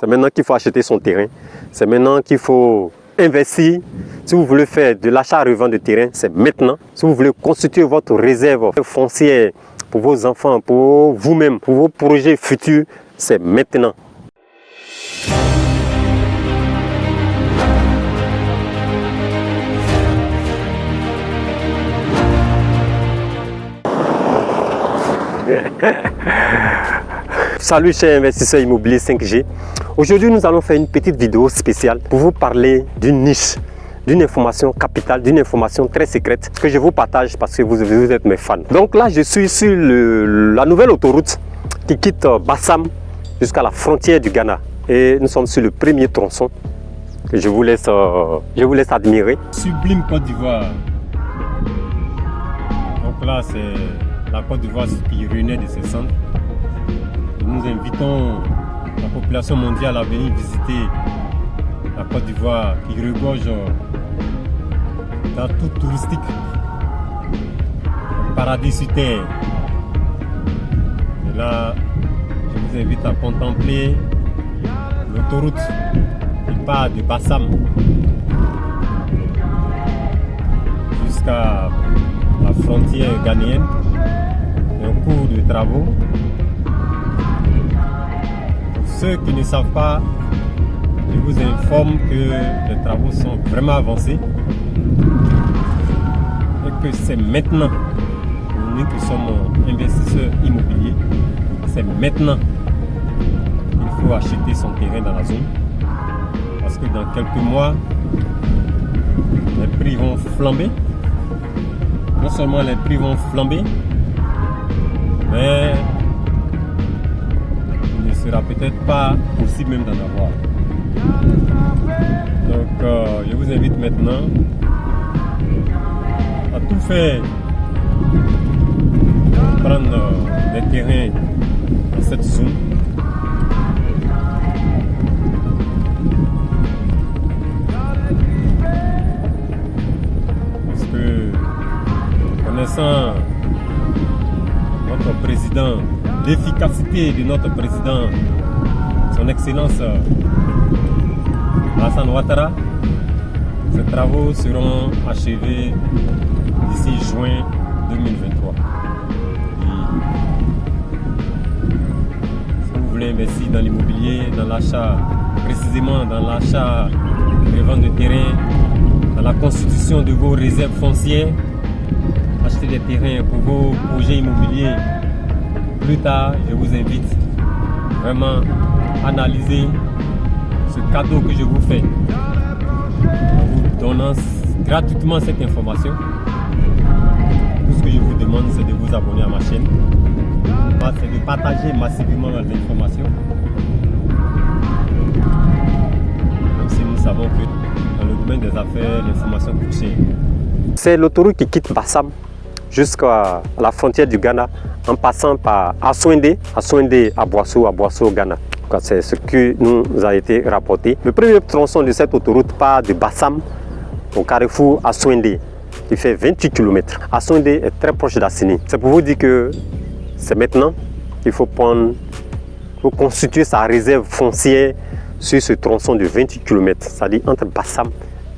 C'est maintenant qu'il faut acheter son terrain. C'est maintenant qu'il faut investir. Si vous voulez faire de l'achat-revente de terrain, c'est maintenant. Si vous voulez constituer votre réserve foncière pour vos enfants, pour vous-même, pour vos projets futurs, c'est maintenant. Salut chers investisseurs immobiliers 5G. Aujourd'hui, nous allons faire une petite vidéo spéciale pour vous parler d'une niche, d'une information capitale, d'une information très secrète que je vous partage parce que vous êtes mes fans. Donc là, je suis sur la nouvelle autoroute qui quitte Bassam jusqu'à la frontière du Ghana. Et nous sommes sur le premier tronçon que je vous laisse admirer. Sublime Côte d'Ivoire. Donc là, c'est la Côte d'Ivoire qui renaît de ses cendres. Nous invitons la population mondiale à venir visiter la Côte d'Ivoire qui regorge d'atouts touristiques, un paradis sur terre. Et là, je vous invite à contempler l'autoroute qui part de Bassam jusqu'à la frontière ghanéenne. Et en cours de travaux. Ceux qui ne savent pas, je vous informe que les travaux sont vraiment avancés et que c'est maintenant, nous qui sommes investisseurs immobiliers, c'est maintenant qu'il faut acheter son terrain dans la zone parce que dans quelques mois, les prix vont flamber. Non seulement les prix vont flamber, mais il ne sera peut-être pas possible même d'en avoir. Donc je vous invite maintenant à tout faire pour prendre des terrains dans cette zone. Parce que connaissant notre président, l'efficacité de notre président, son excellence Alassane Ouattara, ces travaux seront achevés d'ici juin 2023. Et si vous voulez investir dans l'immobilier, dans l'achat, précisément dans l'achat de vente de terrain, dans la constitution de vos réserves foncières, acheter des terrains pour vos projets immobiliers. Plus tard, je vous invite vraiment à analyser ce cadeau que je vous fais en vous donnant gratuitement cette information. Tout ce que je vous demande, c'est de vous abonner à ma chaîne. C'est de partager massivement l'information. Même si nous savons que dans le domaine des affaires, l'information coûte cher. C'est l'autoroute qui quitte Bassam jusqu'à la frontière du Ghana en passant par Aswende à Boissou au Ghana. C'est ce qui nous a été rapporté. Le premier tronçon de cette autoroute part de Bassam au carrefour Aswende qui fait 28 km. Aswende est très proche d'Assini. C'est pour vous dire que c'est maintenant qu'il faut constituer sa réserve foncière sur ce tronçon de 28 km, c'est-à-dire entre Bassam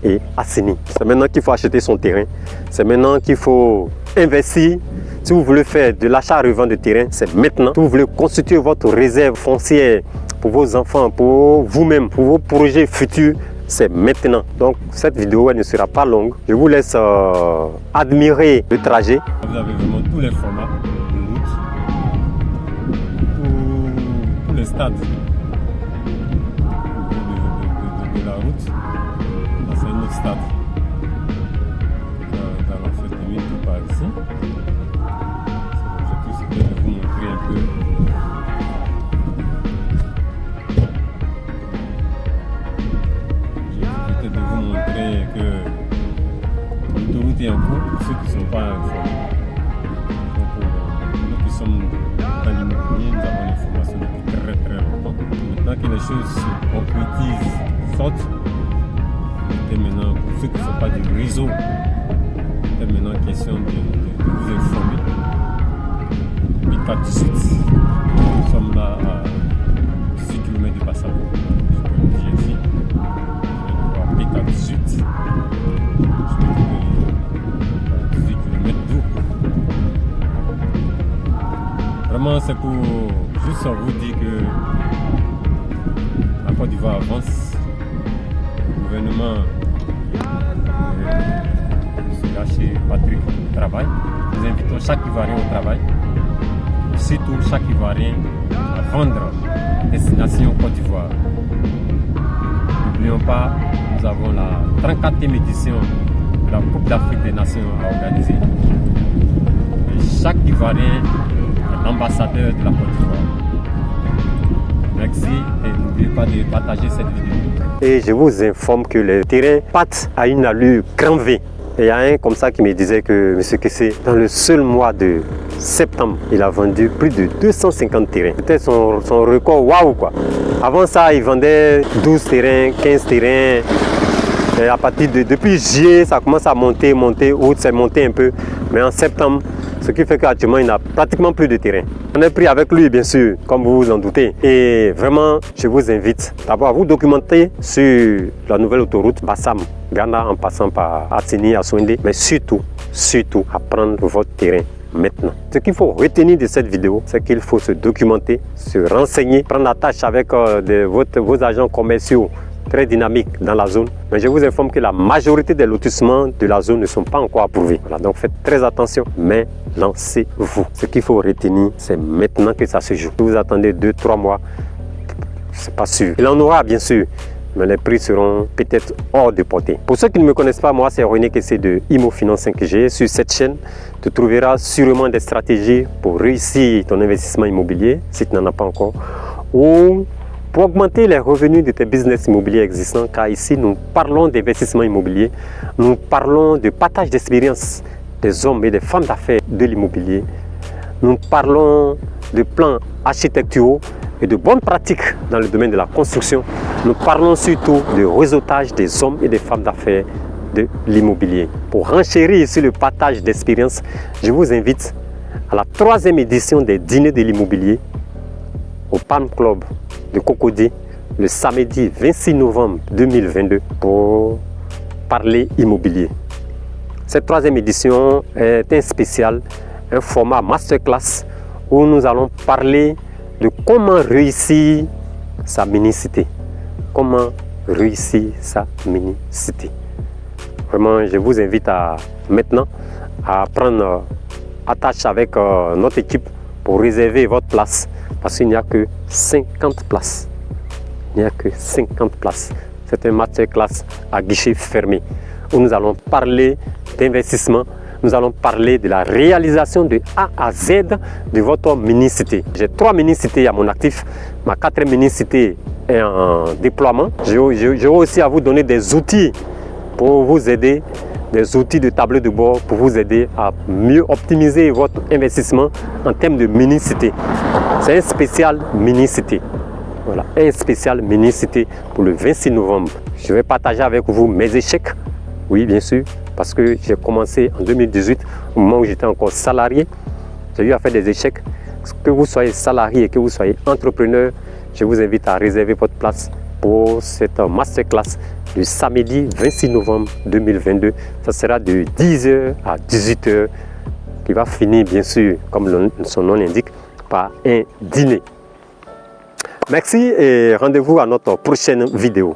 et Assini. C'est maintenant qu'il faut acheter son terrain. C'est maintenant qu'il faut investir. Si vous voulez faire de l'achat-revente de terrain, c'est maintenant. Si vous voulez constituer votre réserve foncière pour vos enfants, pour vous-même, pour vos projets futurs, c'est maintenant. Donc cette vidéo elle ne sera pas longue. Je vous laisse admirer le trajet. Vous avez vraiment tous les formats de route, tous les stades de la route. Là, c'est un autre stade. Dans la fête de tout par ici. Je vais vous montrer un peu. Je vais peut-être vous montrer que l'autoroute est en cours pour ceux qui ne sont pas informés. Donc, nous qui sommes dans l'immobilier, nous avons l'information depuis très longtemps. Maintenant que les choses se concrétisent, sortent, c'est maintenant pour ceux qui ne sont pas du réseau, c'est maintenant question de vous informer. Et 4 sites, nous sommes là à 18 km de Bassam. Non, c'est pour juste vous dire que la Côte d'Ivoire avance. Le gouvernement, M. Patrick, travaille. Nous invitons chaque Ivoirien au travail. Surtout chaque Ivoirien à vendre à destination Côte d'Ivoire. N'oublions pas, nous avons la 34e édition de la Coupe d'Afrique des Nations à organiser. Et chaque Ivoirien est l'ambassadeur de la Côte d'Ivoire. Merci et n'oubliez pas de partager cette vidéo. Et je vous informe que les terrains partent à une allure grand V. Et il y a un comme ça qui me disait que M. Kessé, dans le seul mois de septembre, il a vendu plus de 250 terrains. C'était son record, waouh quoi. Avant ça, il vendait 12 terrains, 15 terrains. Et à partir depuis juillet, ça commence à monter, août, c'est monté un peu. Mais en septembre, ce qui fait qu'actuellement, il n'a pratiquement plus de terrain. On est pris avec lui, bien sûr, comme vous vous en doutez. Et vraiment, je vous invite d'abord à vous documenter sur la nouvelle autoroute Bassam, Ghana, en passant par Atini, Aswende, mais surtout à prendre votre terrain maintenant. Ce qu'il faut retenir de cette vidéo, c'est qu'il faut se documenter, se renseigner, prendre attache avec vos agents commerciaux très dynamiques dans la zone. Mais je vous informe que la majorité des lotissements de la zone ne sont pas encore approuvés. Voilà, donc faites très attention, mais lancez-vous. Ce qu'il faut retenir, c'est maintenant que ça se joue. Si vous attendez 2-3 mois, c'est pas sûr. Il en aura bien sûr, mais les prix seront peut-être hors de portée. Pour ceux qui ne me connaissent pas, moi c'est René Kessé de Imo Finance 5G. Sur cette chaîne, tu trouveras sûrement des stratégies pour réussir ton investissement immobilier, si tu n'en as pas encore, ou pour augmenter les revenus de tes business immobiliers existants, car ici nous parlons d'investissement immobilier, nous parlons de partage d'expérience des hommes et des femmes d'affaires de l'immobilier, nous parlons de plans architecturaux et de bonnes pratiques dans le domaine de la construction. Nous parlons surtout de réseautage des hommes et des femmes d'affaires de l'immobilier. Pour renchérir sur le partage d'expérience, je vous invite à la 3e édition des dîners de l'immobilier au Palm Club de Cocody le samedi 26 novembre 2022 pour parler immobilier. Cette 3e édition est un spécial, un format masterclass où nous allons parler de comment réussir sa minicité. Comment réussir sa minicité. Vraiment, je vous invite maintenant à prendre attache avec notre équipe pour réserver votre place. Parce qu'il n'y a que 50 places. Il n'y a que 50 places. C'est un masterclass à guichet fermé où nous allons parler d'investissement. Nous allons parler de la réalisation de A à Z de votre minicité. J'ai 3 minicités à mon actif. Ma 4e minicité est en déploiement. J'aurai aussi à vous donner des outils pour vous aider, des outils de tableau de bord pour vous aider à mieux optimiser votre investissement en termes de minicité. C'est un spécial minicité. Voilà, un spécial minicité pour le 26 novembre. Je vais partager avec vous mes échecs. Oui, bien sûr, parce que j'ai commencé en 2018, au moment où j'étais encore salarié. J'ai eu à faire des échecs. Que vous soyez salarié et que vous soyez entrepreneur, je vous invite à réserver votre place pour cette masterclass le samedi 26 novembre 2022. Ça sera de 10h à 18h, qui va finir bien sûr, comme son nom l'indique, par un dîner. Merci et rendez-vous à notre prochaine vidéo.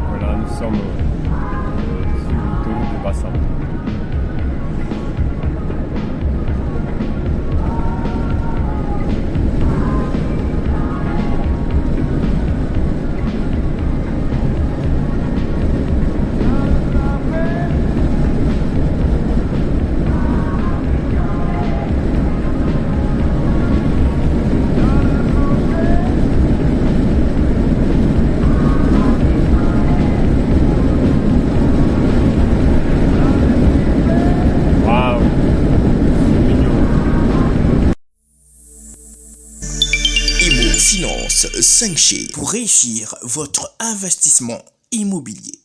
Voilà, nous sommes sur l'autoroute de Bassam. Finance 5G pour réussir votre investissement immobilier.